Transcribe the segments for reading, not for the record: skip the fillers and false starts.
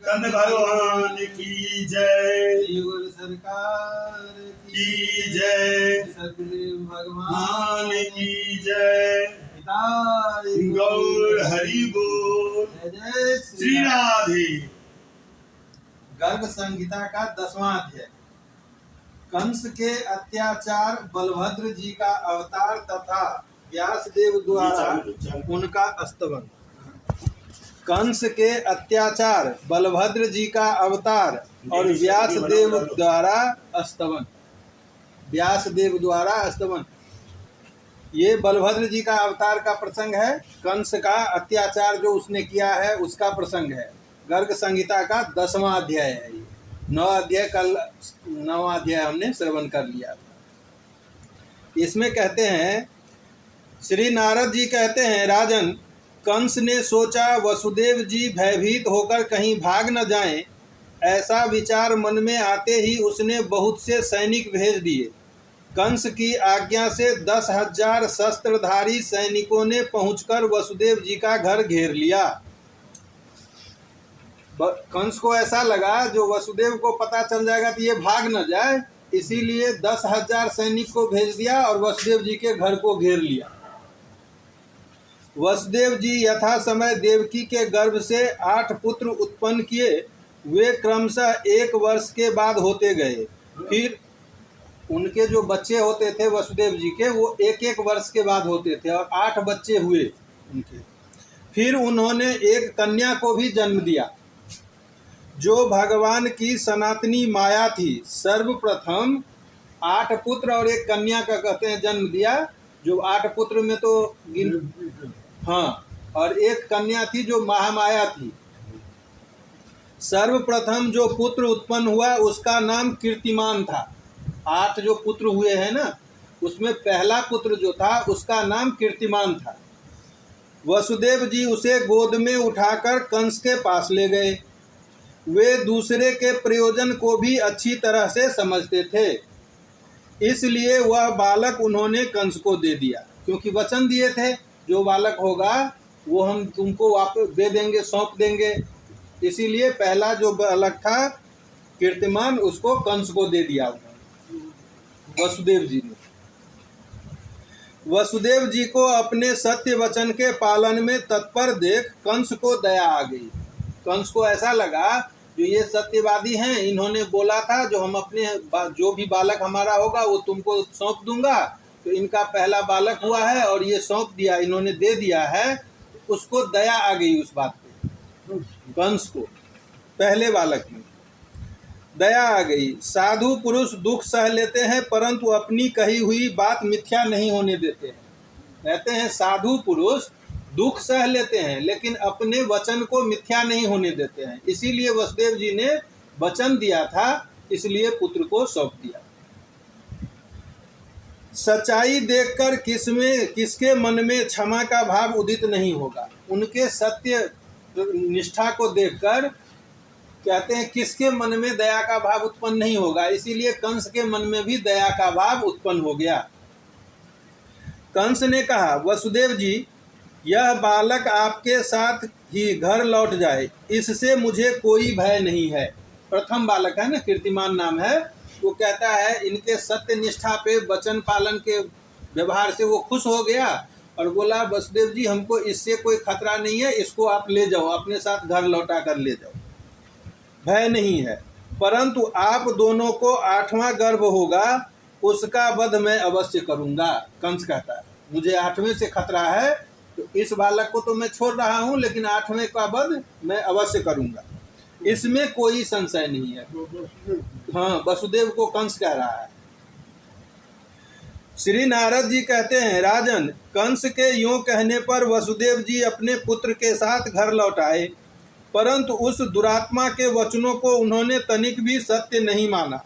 कंद भगवान की जय, गुरु सरकार की जय, सतगुरु भगवान की जय। गौर हरि बोल। जय श्री राधे। गर्ग संहिता का 10वां अध्याय। कंस के अत्याचार, बलभद्र जी का अवतार तथा व्यासदेव द्वारा उनका स्तवन। कंस के अत्याचार, बलभद्र जी का अवतार और व्यासदेव द्वारा स्तवन। व्यासदेव द्वारा स्तवन, ये बलभद्र जी का अवतार का प्रसंग है। कंस का अत्याचार जो उसने किया है उसका प्रसंग है। गर्ग संहिता का 10वां अध्याय है। ये 9 अध्याय, कल 9वां अध्याय हमने श्रवण कर लिया था। इसमें कहते हैं, श्री नारद जी कहते हैं, राजन, कंस ने सोचा वसुदेव जी भयभीत होकर कहीं भाग न जाएं। ऐसा विचार मन में आते ही उसने बहुत से सैनिक भेज दिए। कंस की आज्ञा से 10,000 शस्त्रधारी सैनिकों ने पहुंचकर वसुदेव जी का घर घेर लिया। कंस को ऐसा लगा जो वसुदेव को पता चल जाएगा तो ये भाग न जाए, इसीलिए 10,000 सैनिक को भेज दिया और वसुदेव जी के घर को घेर लिया। वसुदेव जी यथा समय देवकी के गर्भ से 8 पुत्र उत्पन्न किए। वे क्रमशः 1 वर्ष के बाद होते गए। फिर उनके जो बच्चे होते थे वसुदेव जी के, वो 1-1 वर्ष के बाद होते थे और 8 बच्चे हुए उनके। फिर उन्होंने एक कन्या को भी जन्म दिया जो भगवान की सनातनी माया थी। सर्वप्रथम 8 पुत्र और एक कन्या का कहते हैं जन्म दिया। जो 8 पुत्र में तो हाँ, और एक कन्या थी जो महामाया थी। सर्वप्रथम जो पुत्र उत्पन्न हुआ उसका नाम कीर्तिमान था। 8 जो पुत्र हुए हैं ना, उसमें पहला पुत्र जो था उसका नाम कीर्तिमान था। वसुदेव जी उसे गोद में उठाकर कंस के पास ले गए। वे दूसरे के प्रयोजन को भी अच्छी तरह से समझते थे, इसलिए वह बालक उन्होंने कंस को दे दिया, क्योंकि वचन दिए थे जो बालक होगा वो हम तुमको वापस दे देंगे, सौंप देंगे। इसीलिए पहला जो बालक था कीर्तिमान, उसको कंस को दे दिया वसुदेव जी ने। वसुदेव जी को अपने सत्य वचन के पालन में तत्पर देख कंस को दया आ गई। कंस को ऐसा लगा जो ये सत्यवादी हैं, इन्होंने बोला था जो हम अपने जो भी बालक हमारा होगा वो तुमको सौंप दूंगा, तो इनका पहला बालक हुआ है और ये सौंप दिया, इन्होंने दे दिया है। उसको दया आ गई उस बात पे, कंस को पहले बालक में दया आ गई। साधु पुरुष दुख सह लेते हैं परंतु अपनी कही हुई बात मिथ्या नहीं होने देते हैं। कहते हैं साधु पुरुष दुख सह लेते हैं लेकिन अपने वचन को मिथ्या नहीं होने देते हैं। इसीलिए वसुदेव जी ने वचन दिया था, इसलिए पुत्र को सौंप दिया। सच्चाई देखकर किसके मन में क्षमा का भाव उदित नहीं होगा। उनके सत्य निष्ठा को देखकर कहते हैं किसके मन में दया का भाव उत्पन्न नहीं होगा। इसीलिए कंस के मन में भी दया का भाव उत्पन्न हो गया। कंस ने कहा, वसुदेव जी, यह बालक आपके साथ ही घर लौट जाए, इससे मुझे कोई भय नहीं है। प्रथम बालक है ना, कीर्तिमान नाम है। वो कहता है इनके सत्य निष्ठा पे, वचन पालन के व्यवहार से वो खुश हो गया और बोला, वसुदेव जी, हमको इससे कोई खतरा नहीं है, इसको आप ले जाओ, अपने साथ घर लौटा कर ले जाओ, भय नहीं है। परंतु आप दोनों को 8वां गर्भ होगा, उसका वध मैं अवश्य करूंगा। कंस कहता है मुझे 8वें से खतरा है, तो इस बालक को तो मैं छोड़ रहा हूं, लेकिन 8वें का वध मैं अवश्य करूंगा, इसमें कोई संशय नहीं है। हाँ, वसुदेव को कंस कह रहा है। श्री नारद जी कहते हैं, राजन, कंस के यूं कहने पर वसुदेव जी अपने पुत्र के साथ घर लौट आए, परंतु उस दुरात्मा के वचनों को उन्होंने तनिक भी सत्य नहीं माना।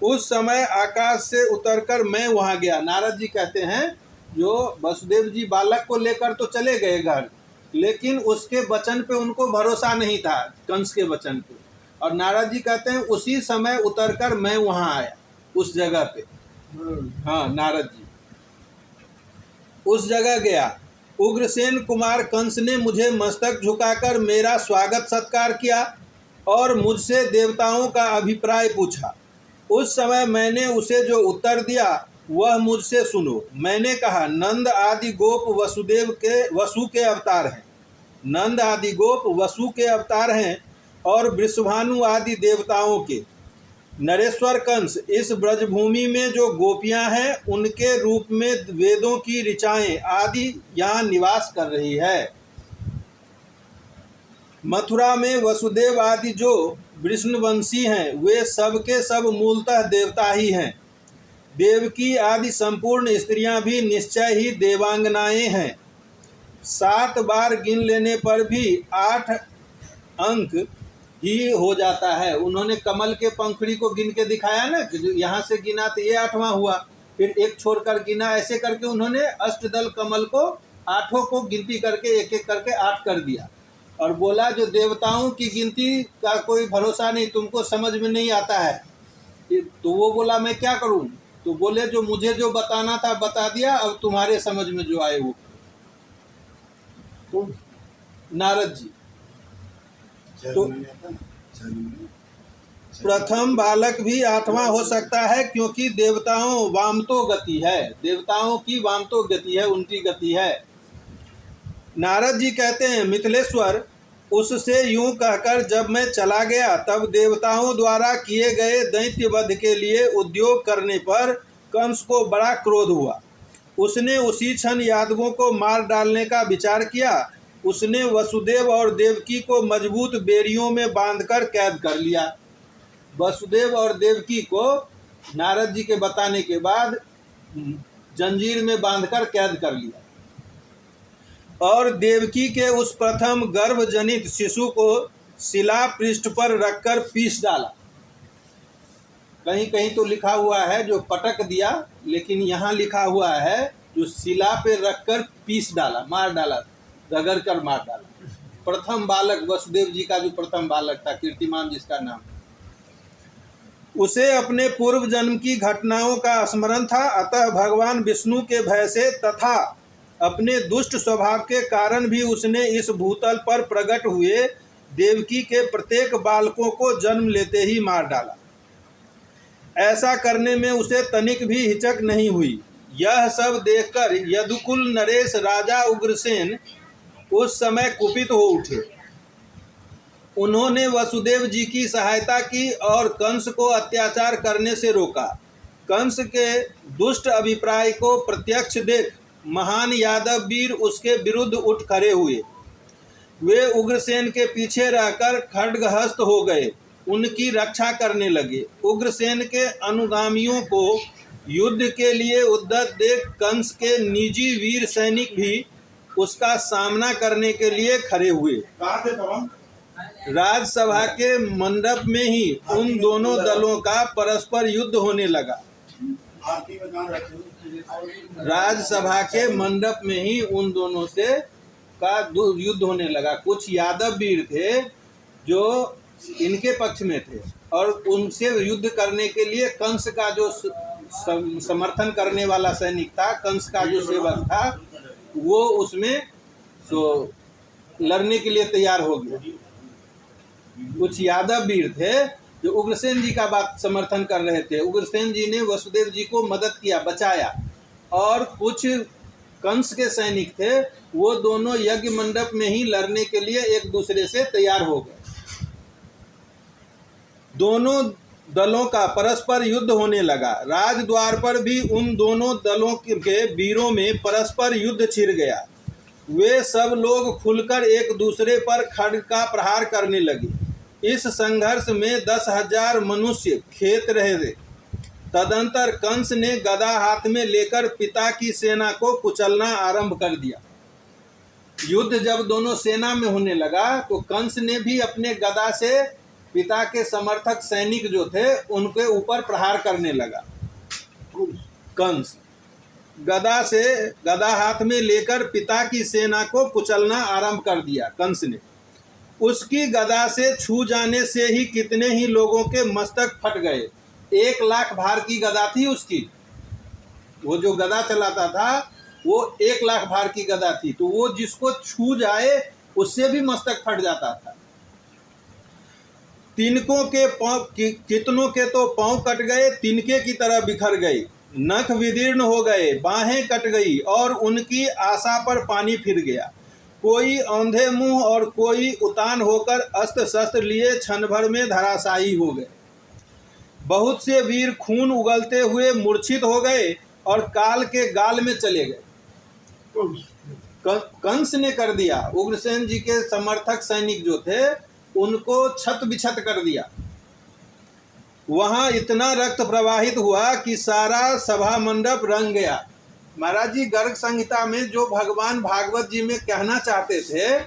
उस समय आकाश से उतरकर मैं वहां गया। नारद जी कहते हैं जो वसुदेव जी बालक को लेकर तो चले गए घर, लेकिन उसके वचन पे उनको भरोसा नहीं था, कंस के वचन पे। और नारद जी कहते हैं उसी समय उतरकर मैं वहां आया, उस जगह पे। हाँ, नारद जी उस जगह गया। उग्रसेन कुमार कंस ने मुझे मस्तक झुकाकर मेरा स्वागत सत्कार किया। और मुझसे देवताओं का अभिप्राय पूछा। उस समय मैंने उसे जो उत्तर दिया वह मुझसे सुनो। मैंने कहा, नंद आदि गोप वसु के अवतार हैं। नंद आदि गोप वसु के अवतार हैं और वृषभानु आदि देवताओं के। नरेश्वर कंस इस ब्रजभूमि में जो गोपियां हैं उनके रूप में वेदों की ऋचाएं आदि यहाँ निवास कर रही है। मथुरा में वसुदेव आदि जो विष्णुवंशी हैं वे सब के सब मूलतः देवता ही हैं। देवकी आदि संपूर्ण स्त्रियां भी निश्चय ही देवांगनाएं हैं। 7 बार गिन लेने पर भी 8 अंक ही हो जाता है। उन्होंने कमल के पंखुड़ी को गिन के दिखाया ना, यहाँ से गिना तो ये 8वां हुआ, फिर एक छोड़कर गिना, ऐसे करके उन्होंने अष्टदल कमल को 8 को गिनती करके एक एक करके 8 कर दिया और बोला जो देवताओं की गिनती का कोई भरोसा नहीं, तुमको समझ में नहीं आता है। तो वो बोला मैं क्या करूं? तो बोले जो मुझे जो बताना था बता दिया, अब तुम्हारे समझ में जो आए वो। तो नारद जी तो प्रथम बालक भी 8वां हो सकता है क्योंकि देवताओं वामतो गति है, देवताओं की वामतो गति है, उनकी गति है। नारद जी कहते हैं, मिथिलेश्वर उससे यूं कहकर जब मैं चला गया तब देवताओं द्वारा किए गए दैत्य वध के लिए उद्योग करने पर कंस को बड़ा क्रोध हुआ। उसने उसी क्षण यादवों को मार डालने का विचार किया। उसने वसुदेव और देवकी को मजबूत बेड़ियों में बांधकर कैद कर लिया। वसुदेव और देवकी को नारद जी के बताने के बाद जंजीर में बांधकर कैद कर लिया और देवकी के उस प्रथम गर्भजनित शिशु को शिला पृष्ठ पर रखकर पीस डाला। कहीं कहीं तो लिखा हुआ है जो पटक दिया, लेकिन यहाँ लिखा हुआ है जो शिला पे रखकर पीस डाला, मार डाला, रगड़ कर मार डाला। प्रथम बालक वसुदेव जी का जो प्रथम बालक था, कीर्तिमान जिसका नाम, उसे अपने पूर्व जन्म की घटनाओं का स्मरण था। अतः भगवान विष्णु के भय से तथा अपने दुष्ट स्वभाव के कारण भी उसने इस भूतल पर प्रकट हुए देवकी के प्रत्येक बालकों को जन्म लेते ही मार डाला। ऐसा करने में उसे तनिक भी हिचक नहीं हुई। यह सब देखकर यदुकुल नरेश राजा उग्रसेन उस समय कुपित हो उठे। उन्होंने वसुदेव जी की सहायता की और कंस को अत्याचार करने से रोका। कंस के दुष्ट अभिप्राय को प्रत्यक्ष देख महान यादव वीर उसके विरुद्ध उठ खड़े हुए। वे उग्रसेन के पीछे रहकर खड्गहस्त हो गए, उनकी रक्षा करने लगे। उग्रसेन के अनुगामियों को युद्ध के लिए उद्यत देख कंस के निजी वीर सैनिक भी उसका सामना करने के लिए खड़े हुए। राजसभा के मंडप में ही उन दोनों दलों का परस्पर युद्ध होने लगा। राजसभा के मंडप में ही उन दोनों से का युद्ध होने लगा। कुछ यादव वीर थे जो इनके पक्ष में थे और उनसे युद्ध करने के लिए कंस का जो समर्थन करने वाला सैनिक था, कंस का जो सेवक था, वो उसमें लड़ने के लिए तैयार हो गया। कुछ यादव वीर थे जो उग्रसेन जी का बात समर्थन कर रहे थे। उग्रसेन जी ने वसुदेव जी को मदद किया, बचाया। और कुछ कंस के सैनिक थे, वो दोनों यज्ञ मंडप में ही लड़ने के लिए एक दूसरे से तैयार हो गए। दोनों दलों का परस्पर युद्ध होने लगा। राजद्वार पर भी उन दोनों दलों के वीरों में परस्पर युद्ध छिड़ गया। वे सब लोग खुलकर एक दूसरे पर खड्ग का प्रहार करने लगे। इस संघर्ष में 10,000 मनुष्य खेत रहे थे। तदंतर कंस ने गदा हाथ में लेकर पिता की सेना को कुचलना आरंभ कर दिया। युद्ध जब दोनों सेना में होने लगा तो कंस ने भी अपने गदा से पिता के समर्थक सैनिक जो थे उनके ऊपर प्रहार करने लगा। कंस गदा हाथ में लेकर पिता की सेना को कुचलना आरंभ कर दिया। कंस ने उसकी गदा से छू जाने से ही कितने ही लोगों के मस्तक फट गए। 1 लाख भार की गदा थी उसकी। वो जो गदा चलाता था वो 1 लाख भार की गदा थी, तो वो जिसको छू जाए उससे भी मस्तक फट जाता था। तिनकों के पाँव कितनों के तो पाँव कट गए, तिनके की तरह बिखर गए, नख विदीर्ण हो गए, बाहें कट गई और उनकी आशा पर पानी फिर गया। कोई औंधे मुंह और कोई उतान होकर अस्त्र शस्त्र लिए क्षण भर में धराशायी हो गए। बहुत से वीर खून उगलते हुए मूर्छित हो गए और काल के गाल में चले गए। कंस ने कर दिया, उग्रसेन जी के समर्थक सैनिक जो थे उनको छत बिछत कर दिया। वहां इतना रक्त प्रवाहित हुआ कि सारा सभा मंडप रंग गया। महाराज जी, गर्ग संहिता में जो भगवान भागवत जी में कहना चाहते थे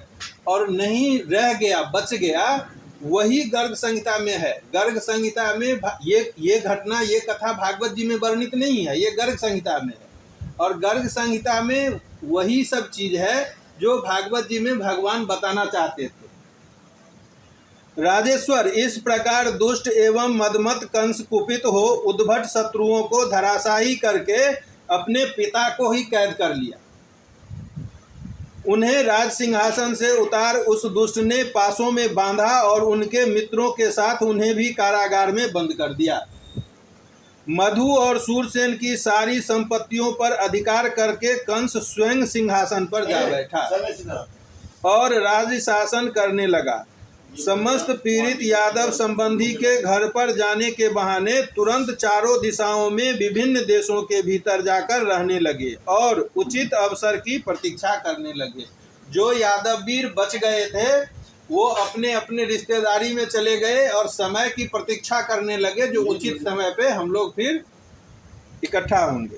और नहीं रह गया, बच गया, वही गर्ग संहिता में है। गर्ग संहिता में ये घटना, ये कथा भागवत जी में वर्णित नहीं है, ये गर्ग संहिता में है। और गर्ग संहिता में वही सब चीज है जो भागवत जी में भगवान बताना चाहते थे। राजेश्वर, इस प्रकार दुष्ट एवं मदमत कंस कुपित हो उद्भट शत्रुओं को धराशायी करके अपने पिता को ही कैद कर लिया। उन्हें राज सिंहासन से उतार उस दुष्ट ने पासों में बांधा और उनके मित्रों के साथ उन्हें भी कारागार में बंद कर दिया। मधु और सूरसेन की सारी संपत्तियों पर अधिकार करके कंस स्वयं सिंहासन पर जा बैठा और राज्य शासन करने लगा। समस्त पीड़ित यादव संबंधी के घर पर जाने के बहाने तुरंत चारों दिशाओं में विभिन्न देशों के भीतर जाकर रहने लगे और उचित अवसर की प्रतीक्षा करने लगे। जो यादव वीर बच गए थे वो अपने अपने रिश्तेदारी में चले गए और समय की प्रतीक्षा करने लगे, जो उचित समय पे हम लोग फिर इकट्ठा होंगे।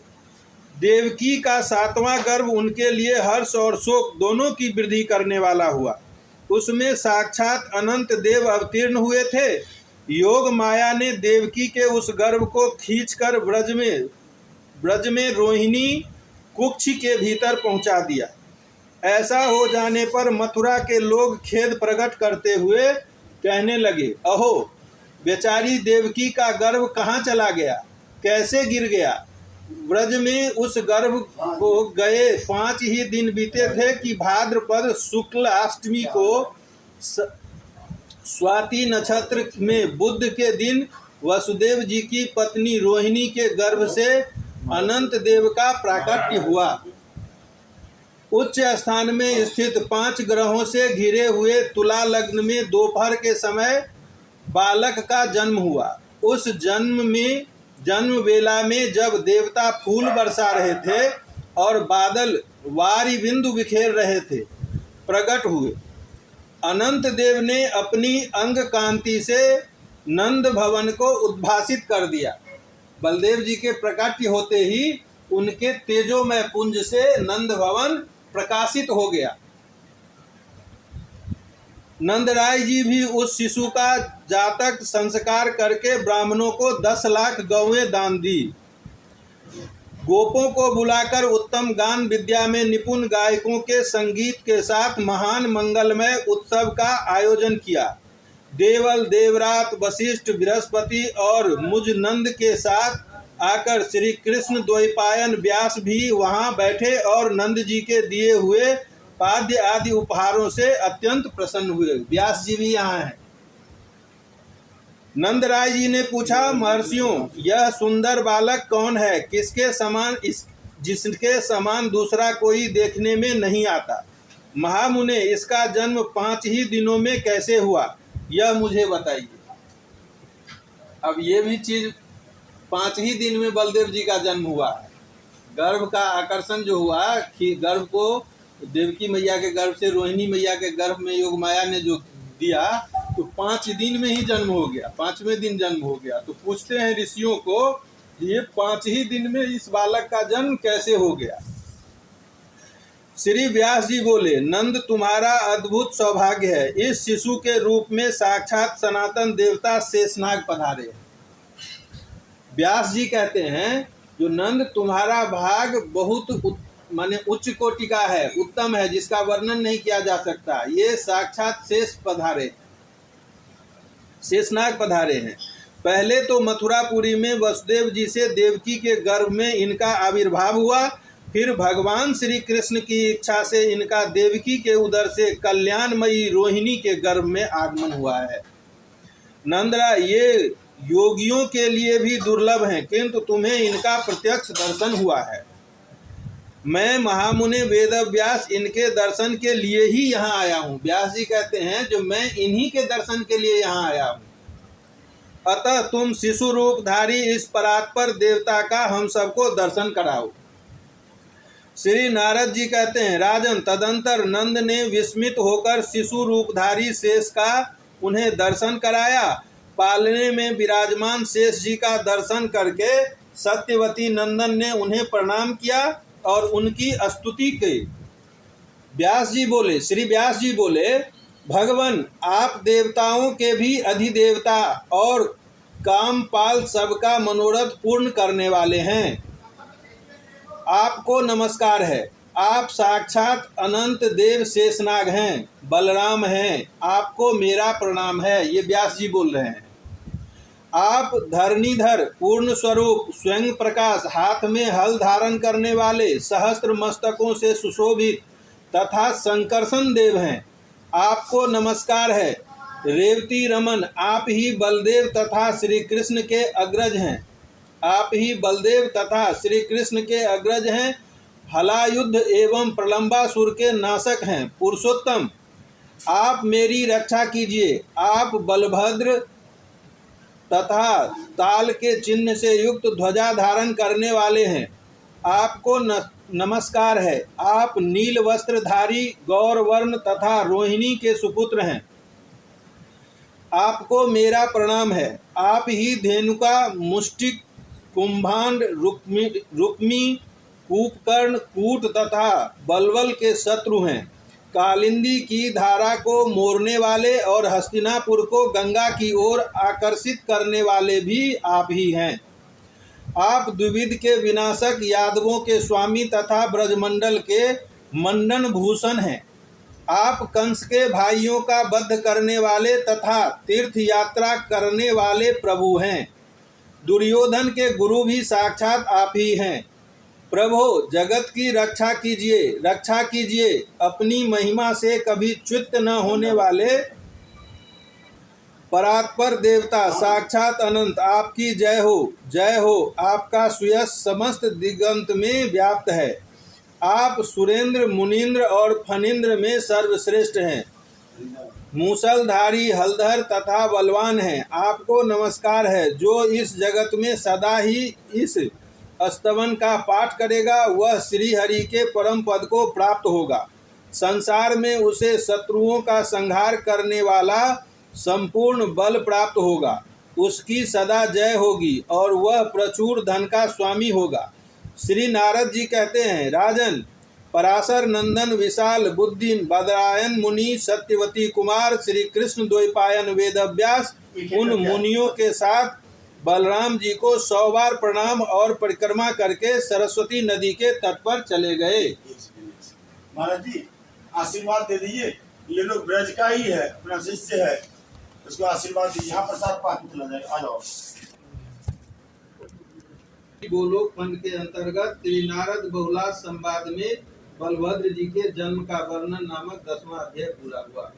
देवकी का 7वां गर्भ उनके लिए हर्ष और शोक दोनों की वृद्धि करने वाला हुआ। उसमें साक्षात अनंत देव अवतीर्ण हुए थे। योग माया ने देवकी के उस गर्भ को खींचकर ब्रज में रोहिणी कुक्ष के भीतर पहुंचा दिया। ऐसा हो जाने पर मथुरा के लोग खेद प्रकट करते हुए कहने लगे, अहो, बेचारी देवकी का गर्भ कहाँ चला गया, कैसे गिर गया। ब्रज में उस गर्भ को गए 5 ही दिन बीते थे कि भाद्रपद शुक्ल अष्टमी को स्वाति नक्षत्र में बुध के दिन वसुदेव जी की पत्नी रोहिणी के गर्भ से अनंत देव का प्राकट्य हुआ। उच्च स्थान में स्थित 5 ग्रहों से घिरे हुए तुला लग्न में दोपहर के समय बालक का जन्म हुआ। उस जन्म वेला में जब देवता फूल बरसा रहे थे और बादल वारी बिंदु बिखेर रहे थे, प्रकट हुए। अनंत देव ने अपनी अंग कांति से नंद भवन को उद्भासित कर दिया। बलदेव जी के प्रकट होते ही उनके तेजोमय पुंज से नंद भवन प्रकाशित हो गया। नंदराय जी भी उस शिशु का जातक संस्कार करके ब्राह्मणों को 10 लाख गौएं दान दी। गोपों को बुलाकर उत्तम गान विद्या में निपुण गायकों के संगीत के साथ महान मंगलमय उत्सव का आयोजन किया। देवल, देवरात, वशिष्ठ, बृहस्पति और मुझ नंद के साथ आकर श्री कृष्ण द्वैपायन व्यास भी वहां बैठे और नंद जी के दिए हुए पाद्य आदि उपहारों से अत्यंत प्रसन्न हुए। व्यास जी भी यहाँ हैं। नंदराय जी ने पूछा, महर्षियों, यह सुंदर बालक कौन है, किसके समान जिसके समान दूसरा कोई देखने में नहीं आता। महामुने, इसका जन्म 5 ही दिनों में कैसे हुआ, यह मुझे बताइए। अब ये भी चीज 5 ही दिन में बलदेव जी का जन्म हुआ। गर्भ का आकर्षण जो हुआ कि गर्भ को देवकी मैया के गर्भ से रोहिणी मैया के गर्भ में योग माया ने जो दिया, तो 5 दिन में ही जन्म हो गया, 5वें दिन जन्म हो गया। तो पूछते हैं ऋषियों को, ये 5 ही दिन में इस बालक का जन्म कैसे हो गया। श्री व्यास जी बोले, नंद, तुम्हारा अद्भुत सौभाग्य है। इस शिशु के रूप में साक्षात सनातन देवता शेषनाग पधारे। व्यास जी कहते हैं, जो नंद, तुम्हारा भाग बहुत माने उच्च कोटि का है, उत्तम है, जिसका वर्णन नहीं किया जा सकता। ये साक्षात शेषनाग पधारे हैं। पहले तो मथुरापुरी में वसुदेव जी से देवकी के गर्भ में इनका आविर्भाव हुआ, फिर भगवान श्री कृष्ण की इच्छा से इनका देवकी के उदर से कल्याणमयी रोहिणी के गर्भ में आगमन हुआ है। नंदराय, ये योगियों के लिए भी दुर्लभ हैं, किंतु तुम्हें इनका प्रत्यक्ष दर्शन हुआ है। मैं महामुनि वेदव्यास इनके दर्शन के लिए ही यहाँ आया हूँ। व्यास जी कहते हैं जो मैं इन्हीं के दर्शन के लिए यहाँ आया हूँ। अतः तुम शिशु रूपधारी इस परात्पर देवता का हम सबको दर्शन कराओ। श्री नारद जी कहते हैं, राजन, तदंतर नंद ने विस्मित होकर शिशु रूपधारी शेष का उन्हें दर्शन कराया। पालने में विराजमान शेष जी का दर्शन करके सत्यवती नंदन ने उन्हें प्रणाम किया और उनकी स्तुति की। व्यास जी बोले, श्री व्यास जी बोले, भगवान, आप देवताओं के भी अधिदेवता और कामपाल सबका मनोरथ पूर्ण करने वाले हैं। आपको नमस्कार है। आप साक्षात अनंत देव शेषनाग हैं, बलराम हैं। आपको मेरा प्रणाम है। ये व्यास जी बोल रहे हैं। आप धरणीधर, पूर्ण स्वरूप, स्वयं प्रकाश, हाथ में हल धारण करने वाले, सहस्त्र मस्तकों से सुशोभित तथा संकर्षण देव हैं। आपको नमस्कार है। रेवती रमन, आप ही बलदेव तथा श्री कृष्ण के अग्रज हैं। आप ही बलदेव तथा श्री कृष्ण के अग्रज हैं। हलायुद्ध एवं प्रलंबासुर के नाशक हैं। पुरुषोत्तम, आप मेरी रक्षा कीजिए। आप बलभद्र तथा ताल के चिन्ह से युक्त ध्वजा धारण करने वाले हैं। आपको नमस्कार है। आप नील वस्त्रधारी, गौरवर्ण तथा रोहिणी के सुपुत्र हैं। आपको मेरा प्रणाम है। आप ही धेनुका, मुष्टिक, कुंभांड, रुक्मी, कूपकर्ण, कूट तथा बलवल के शत्रु हैं। कालिंदी की धारा को मोड़ने वाले और हस्तिनापुर को गंगा की ओर आकर्षित करने वाले भी आप ही हैं। आप द्विविध के विनाशक, यादवों के स्वामी तथा ब्रजमंडल के मंडन भूषण हैं। आप कंस के भाइयों का वध करने वाले तथा तीर्थ यात्रा करने वाले प्रभु हैं। दुर्योधन के गुरु भी साक्षात आप ही हैं। प्रभो, जगत की रक्षा कीजिए, रक्षा कीजिए। अपनी महिमा से कभी च्युत न होने वाले परात्पर देवता, साक्षात अनंत, आपकी जय हो, जय हो। आपका सुयश समस्त दिगंत में व्याप्त है। आप सुरेंद्र, मुनीन्द्र और फणीन्द्र में सर्वश्रेष्ठ हैं। मूसलधारी, हलधर तथा बलवान हैं। आपको नमस्कार है। जो इस जगत में सदा ही इस स्तवन का पाठ करेगा वह श्री हरि के परम पद को प्राप्त होगा। संसार में उसे शत्रुओं का संहार करने वाला संपूर्ण बल प्राप्त होगा। उसकी सदा जय होगी और वह प्रचुर धन का स्वामी होगा। श्री नारद जी कहते हैं, राजन, पराशर नंदन, विशाल बुद्धि, बदरायन मुनि, सत्यवती कुमार, श्री कृष्ण द्वैपायन वेदव्यास उन मुनियों के साथ बलराम जी को 100 बार प्रणाम और परिक्रमा करके सरस्वती नदी के तट पर चले गए। महाराज जी, आशीर्वाद दे दीजिए। ये लोग ब्रज का ही है, अपना शिष्य है, उसको आशीर्वाद दीजिए। यहाँ प्रसाद पाठ चला जाएगा। आ जाओ। गोलोक खंड के अंतर्गत श्री नारद बहुलास संवाद में बलभद्र जी के जन्म का वर्णन नामक 10वां अध्याय पूरा हुआ।